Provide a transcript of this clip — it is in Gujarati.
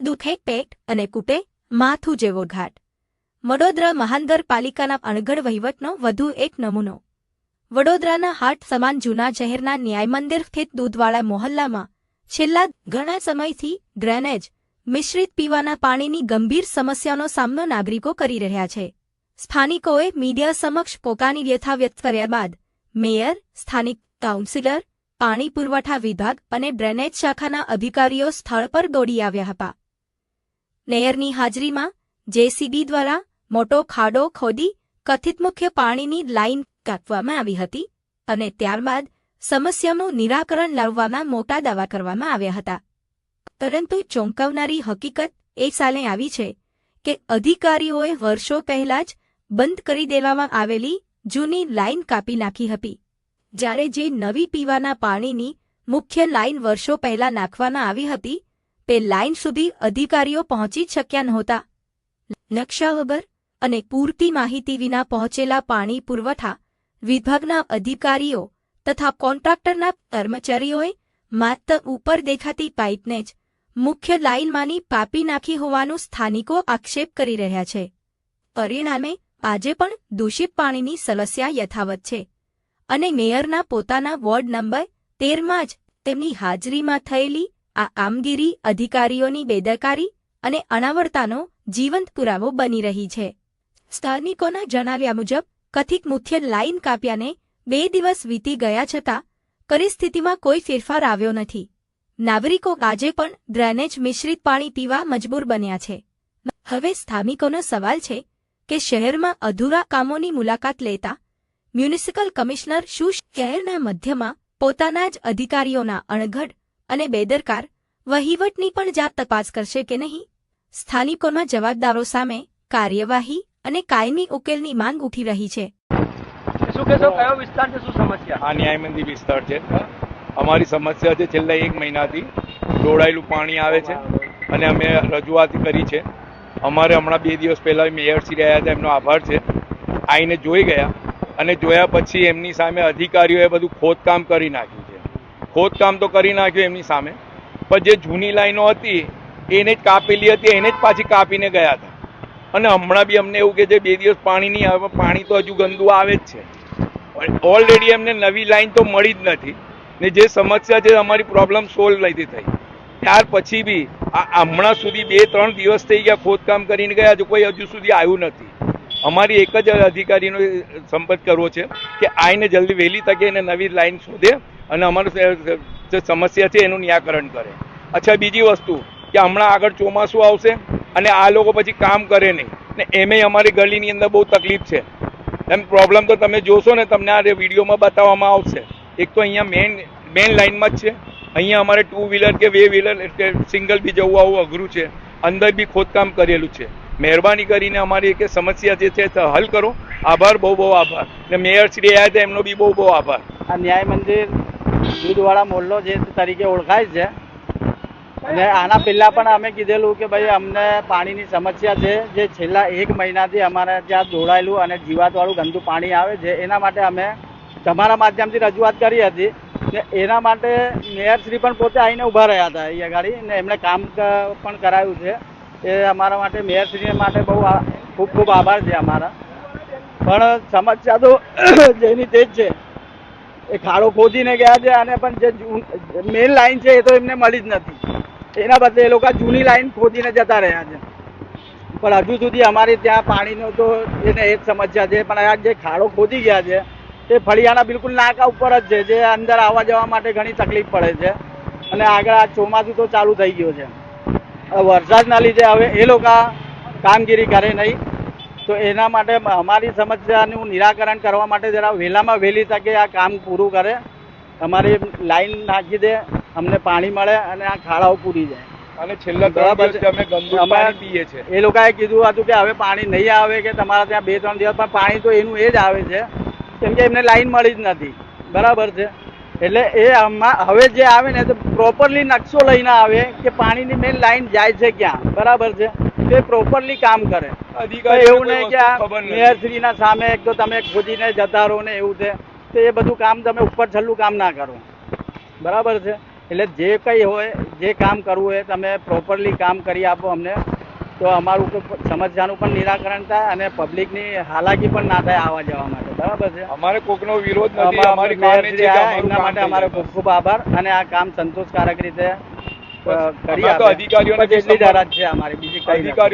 દુખે પેટ અને કૂટે માથું જેવો ઘાટ. વડોદરા મહાનગરપાલિકાના અણઘડ વહીવટનો વધુ એક નમૂનો. વડોદરાના હાટ સમાન જૂના શહેરના ન્યાય મંદિર સ્થિત દૂધવાળા મોહલ્લામાં છેલ્લા ઘણા સમયથી ડ્રેનેજ મિશ્રિત પીવાના પાણીની ગંભીર સમસ્યાનો સામનો નાગરિકો કરી રહ્યા છે. સ્થાનિકોએ મીડિયા સમક્ષ પોતાની વ્યથા વ્યક્ત કર્યા બાદ મેયર, સ્થાનિક કાઉન્સિલર, પાણી પુરવઠા વિભાગ અને ડ્રેનેજ શાખાના અધિકારીઓ સ્થળ પર દોડી આવ્યા હતા. મેયરની હાજરીમાં જેસીબી દ્વારા મોટો ખાડો ખોદી કથિત મુખ્ય પાણીની લાઇન કાપવામાં આવી હતી અને ત્યારબાદ સમસ્યાનું નિરાકરણ લાવવામાં મોટા દાવા કરવામાં આવ્યા હતા. પરંતુ ચોંકાવનારી હકીકત એ સામે આવી છે કે અધિકારીઓએ વર્ષો પહેલા જ બંધ કરી દેવામાં આવેલી જૂની લાઇન કાપી નાખી હતી, જ્યારે જે નવી પીવાના પાણીની મુખ્ય લાઇન વર્ષો પહેલા નાખવામાં આવી હતી તે લાઇન સુધી અધિકારીઓ પહોંચી શક્યા નહોતા. નકશા વગર અને પૂરતી માહિતી વિના પહોંચેલા પાણી પુરવઠા વિભાગના અધિકારીઓ તથા કોન્ટ્રાક્ટરના કર્મચારીઓએ માત્ર ઉપર દેખાતી પાઇપને જ મુખ્ય લાઇનમાંની કાપી નાખી હોવાનું સ્થાનિકો આક્ષેપ કરી રહ્યા છે. પરિણામે આજે પણ દૂષિત પાણીની સમસ્યા યથાવત છે અને મેયરના પોતાના વોર્ડ નંબર 13માં જ તેમની હાજરીમાં થયેલી આ કામગીરી અધિકારીઓની બેદરકારી અને અનાવરતાનો જીવંત પુરાવો બની રહી છે. સ્થાનિકોના જણાવ્યા મુજબ કથિત મુખ્ય લાઇન કાપ્યાને 2 દિવસ વીતી ગયા છતાં પરિસ્થિતિમાં કોઈ ફેરફાર આવ્યો નથી. નાગરિકો આજે પણ ડ્રેનેજ મિશ્રિત પાણી પીવા મજબૂર બન્યા છે. હવે સ્થાનિકોનો સવાલ છે કે શહેરમાં અધૂરા કામોની મુલાકાત લેતા મ્યુનિસિપલ કમિશનર શું શહેરના મધ્યમાં પોતાના જ અધિકારીઓના અણઘડ અને બેદરકાર વહીવટની પણ જાત તપાસ કરશે કે નહીં? સ્થાનિકોના જવાબદારો સામે કાર્યવાહી અને કાયમી ઉકેલની માંગ ઉઠી રહી છે. શું કહેશો, કયો વિસ્તાર છે, શું સમસ્યા? આ ન્યાય મંદિર વિસ્તાર છે. અમારી સમસ્યા છે છેલ્લા 1 મહિનાથી ઢોળાયેલું પાણી આવે છે અને અમે રજૂઆત કરી છે. અમારે હમણાં 2 દિવસ પહેલા મેયરશ્રી રહ્યા હતા, એમનો આભાર છે. આવીને જોઈ ગયા અને જોયા પછી એમની સામે અધિકારીઓએ બધું ખોદકામ કરી નાખ્યું છે. ખોદકામ તો કરી નાખ્યું એમની સામે, પણ જે જૂની લાઈનો હતી એને જ કાપેલી હતી, એને જ પાછી કાપીને ગયા હતા. અને હમણાં બી અમને એવું કે છે 2 દિવસ પાણી નહીં આવે, પાણી તો હજુ ગંદુ આવે જ છે. ઓલરેડી એમને નવી લાઈન તો મળી જ નથી ને જે સમસ્યા છે અમારી પ્રોબ્લેમ સોલ્વ નથી થઈ. ત્યાર પછી બી હમણાં સુધી 2-3 દિવસ થઈ ગયા ખોદકામ કરીને ગયા, કોઈ હજુ સુધી આવ્યું નથી. અમારી એક જ અધિકારીનો સંપર્ક કરવો છે કે આઈને જલ્દી વહેલી તકે એને નવી લાઈન શોધે અને અમારું જે સમસ્યા છે એનું નિરાકરણ કરે. અચ્છા, બીજી વસ્તુ કે હમણાં આગળ ચોમાસું આવશે અને આ લોકો પછી કામ કરે નહીં ને એમેય અમારી ગલીની અંદર બહુ તકલીફ છે. એમ પ્રોબ્લેમ તો તમે જોશો ને, તમને આ વિડીયોમાં બતાવવામાં આવશે. એક તો અહીંયા મેઇન લાઇનમાં જ છે, અહીંયા અમારે 2 વ્હીલર કે 2 વ્હીલર એટલે સિંગલ બી જવું આવું અઘરું છે. અંદર બી ખોદકામ કરેલું છે. મહેરબાની કરીને અમારી એક સમસ્યા જે છે હલ કરો. આભાર, બહુ બહુ આભાર. ને મેયરશ્રી આવ્યા હતા એમનો બી બહુ બહુ આભાર. આ ન્યાય મંદિર દૂધવાળા મોહલ્લો જે તરીકે ઓળખાય છે અને આના પહેલા પણ અમે કીધેલું કે ભાઈ અમને પાણીની સમસ્યા છે, જે છેલ્લા 1 મહિનાથી અમારે ત્યાં જોડાયેલું અને જીવાતવાળું ગંદુ પાણી આવે છે. એના માટે અમે તમારા માધ્યમથી રજૂઆત કરી હતી ને એના માટે મેયરશ્રી પણ પોતે આવીને ઊભા રહ્યા હતા અહીંયા ગાડી ને એમણે કામ પણ કરાયું છે. એ અમારા માટે મેયરશ્રી માટે બહુ ખૂબ ખૂબ આભાર છે અમારા. પણ સમસ્યા તો જેની તે જ છે. એ ખાડો ખોદીને ગયા છે અને પણ જે મેઇન લાઈન છે એ તો એમને મળી જ નથી. એના બદલે એ લોકો જૂની લાઈન ખોદીને જતા રહ્યા છે. પણ હજુ સુધી અમારે ત્યાં પાણીનો તો એને એ જ સમસ્યા છે. પણ આ જે ખાડો ખોદી ગયા છે એ ફળિયાના બિલકુલ નાકા ઉપર જ છે, જે અંદર આવવા જવા માટે ઘણી તકલીફ પડે છે. અને આગળ આ ચોમાસું તો ચાલુ થઈ ગયું છે. વરસાદના લીધે હવે એ લોકો કામગીરી કરે નહીં, તો એના માટે અમારી સમસ્યાનું નિરાકરણ કરવા માટે જરા વહેલામાં વહેલી તકે આ કામ પૂરું કરે. અમારી લાઈન નાખી દે, અમને પાણી મળે અને આ ખાડાઓ પૂરી જાય. અને છેલ્લા 3 દિવસથી અમે ગંદુ પાણી પીએ છીએ. એ લોકોએ કીધું હતું કે હવે પાણી નહીં આવે, કે તમારા ત્યાં 2-3 દિવસ પણ પાણી તો એનું એ જ આવે છે, કેમ કે એમને લાઈન મળી જ નથી. બરાબર છે. એટલે એ હવે જે આવે ને તો પ્રોપરલી નકશો લઈને આવે કે પાણીની મેઇન લાઈન જાય છે ક્યાં. બરાબર છે. તે પ્રોપરલી કામ કરે. એવું નહીં કે આ મેયરશ્રીના સામે એક તો તમે ખોદીને જતા રહો ને એવું છે. તો એ બધું કામ તમે ઉપર છેલ્લું કામ ના કરો. બરાબર છે. એટલે જે કંઈ હોય જે કામ કરવું હોય તમે પ્રોપરલી કામ કરી આપો અમને, તો અમારું કોઈ સમસ્યાનું પણ નિરાકરણ થાય અને પબ્લિકની હાલાકી પણ ના થાય આવવા જવા માટે. બરાબર છે. અમારે કોકનો વિરોધ નથી, અમારી મેયર માંગણી શ્રી છે કે આયા, અમારું એમના કામ માટે થઈ અમારો જાય. ખૂબ ખૂબ આભાર અને આ કામ સંતોષકારક રીતે કરી અમે તો આપે. અધિકારીઓને બસ એટલી જ અરજ છે અમારી, બીજી કઈ નથી. અધિકારીઓ